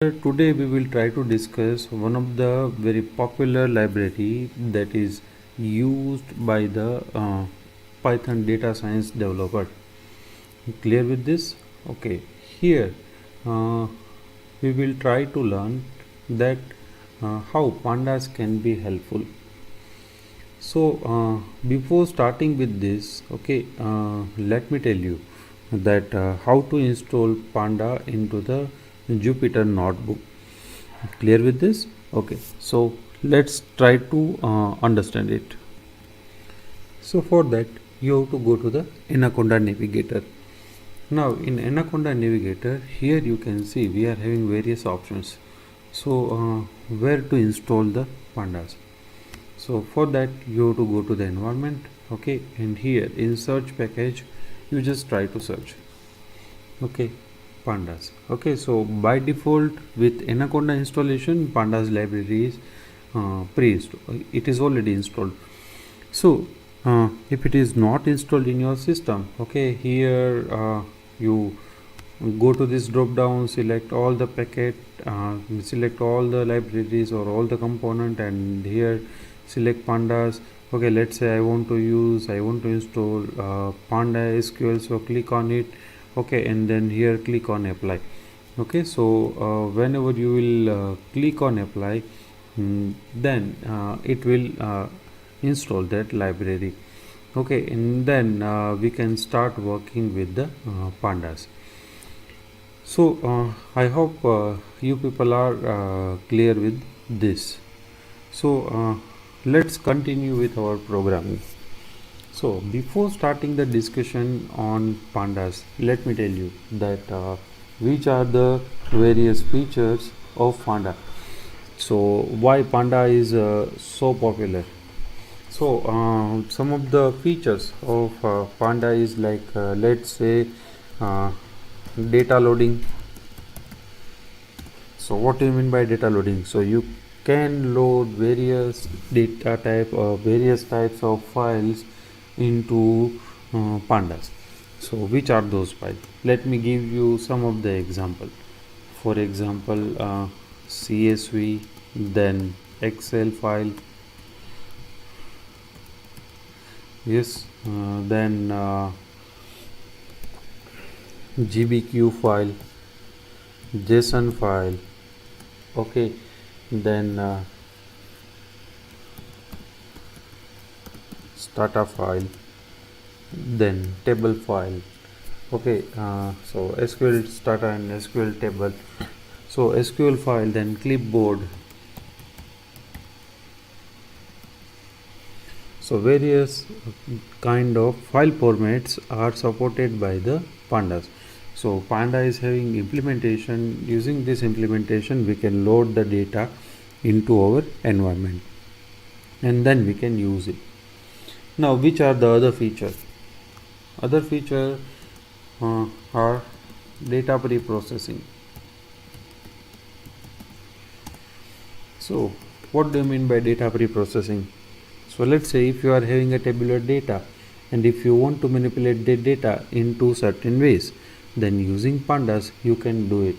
Today we will try to discuss one of the very popular library that is used by the Python data science developer. Clear with this? Okay, here uh, we will try to learn that how pandas can be helpful. So before starting with this, okay, let me tell you that how to install Panda into the Jupyter notebook. Clear with this? Okay, so let's try to understand it. So for that you have to go to the Anaconda Navigator. Now in Anaconda Navigator, here you can see we are having various options. So where to install the pandas? So for that you have to go to the environment, okay, and here in search package you just try to search, okay, pandas. Okay, so by default with Anaconda installation, pandas library is pre-installed, it is already installed. So if it is not installed in your system, okay, here you go to this drop down, select all the packet, select all the libraries or all the component, and here select pandas. Okay, let's say I want to install panda SQL, so click on it, okay, and then here click on apply. Okay, so whenever you will click on apply, then it will install that library, okay, and then we can start working with the pandas. So I hope you people are clear with this. So let's continue with our programming. So before starting the discussion on pandas, let me tell you that which are the various features of panda. So why panda is so popular? So some of the features of panda is like let's say data loading. So what do you mean by data loading? So you can load various data type or various types of files into pandas. So which are those files? Let me give you some of the example. For example, CSV, then Excel file, yes, then GBQ file, JSON file, okay, then starter file, then table file, okay, so SQL starter and SQL table, so SQL file, then clipboard. So various kind of file formats are supported by the pandas. So panda is having implementation. Using this implementation we can load the data into our environment and then we can use it. Now which are the other features? Other features are data pre-processing. So what do you mean by data pre-processing? So let's say if you are having a tabular data and if you want to manipulate the data into certain ways, then using pandas you can do it.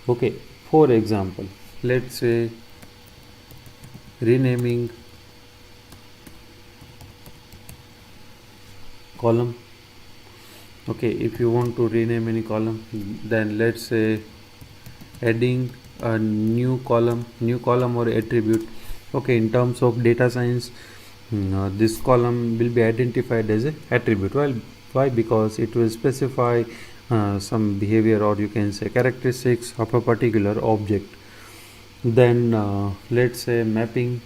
Okay, for example, let's say renaming column. Okay, if you want to rename any column, then let's say adding a new column or attribute. Okay, in terms of data science, this column will be identified as an attribute. Well, why? Because it will specify some behavior, or you can say characteristics of a particular object. Then let's say mapping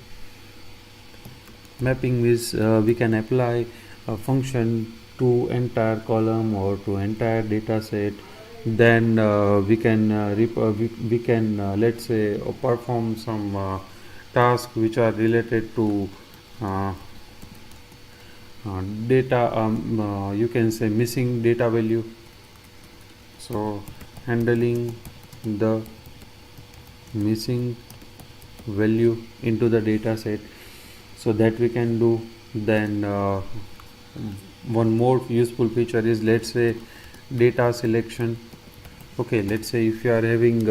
is we can apply a function to entire column or to entire data set. Then we can let's say perform some tasks which are related to uh, data, you can say missing data value. So handling the missing value into the data set, so that we can do. Then one more useful feature is, let's say, data selection. Okay, let's say if you are having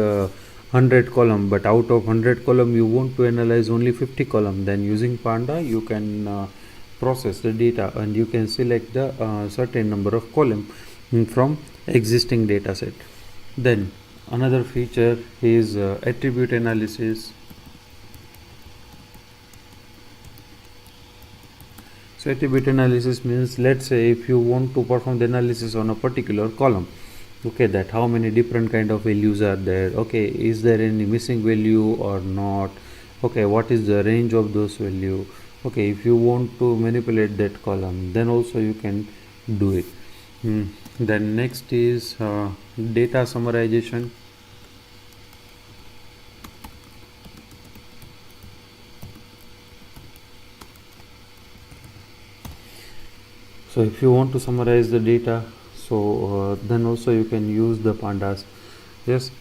100 column, but out of 100 column you want to analyze only 50 column, then using Panda you can process the data and you can select the certain number of column from existing data set. Then another feature is attribute analysis. So attribute analysis means, let's say if you want to perform the analysis on a particular column, okay, that how many different kind of values are there, okay, is there any missing value or not, okay, what is the range of those value, okay, if you want to manipulate that column, then also you can do it. Then next is data summarization. So if you want to summarize the data, so then also you can use the pandas. Yes,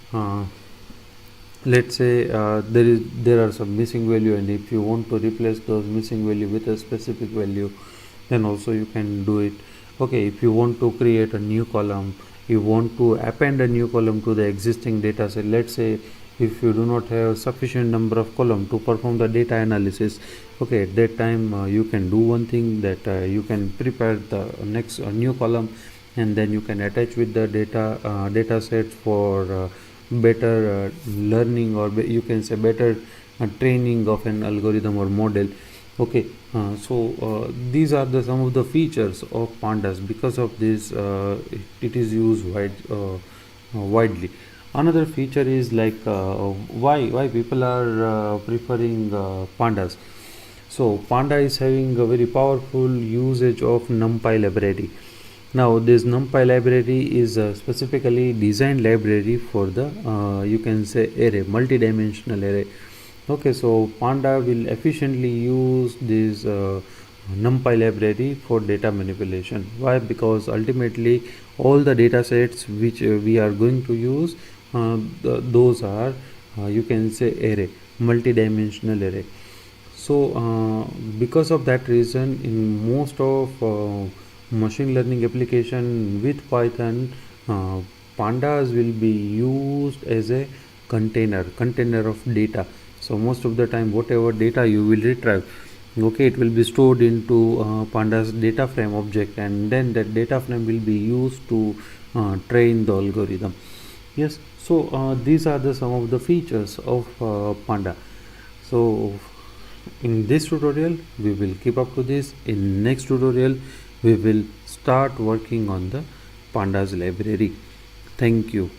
let's say there are some missing value, and if you want to replace those missing value with a specific value, then also you can do it. Okay, if you want to create a new column, you want to append a new column to the existing data set. Let's say if you do not have sufficient number of column to perform the data analysis, okay, at that time you can do one thing, that you can prepare the next new column, and then you can attach with the data set for better learning, or you can say better training of an algorithm or model. Okay, so these are the some of the features of pandas. Because of this it is used widely. Another feature is like why people are preferring pandas. So panda is having a very powerful usage of NumPy library. Now this NumPy library is a specifically designed library for the you can say array, multi-dimensional array. Okay, so Panda will efficiently use this NumPy library for data manipulation. Why? Because ultimately all the data sets which we are going to use, those are you can say array, multi-dimensional array. So because of that reason, in most of machine learning application with Python, pandas will be used as a container of data. So most of the time whatever data you will retrieve, okay, it will be stored into pandas data frame object, and then that data frame will be used to train the algorithm. Yes, so these are the some of the features of panda. So in this tutorial we will keep up to this. In next tutorial we will start working on the pandas library. Thank you.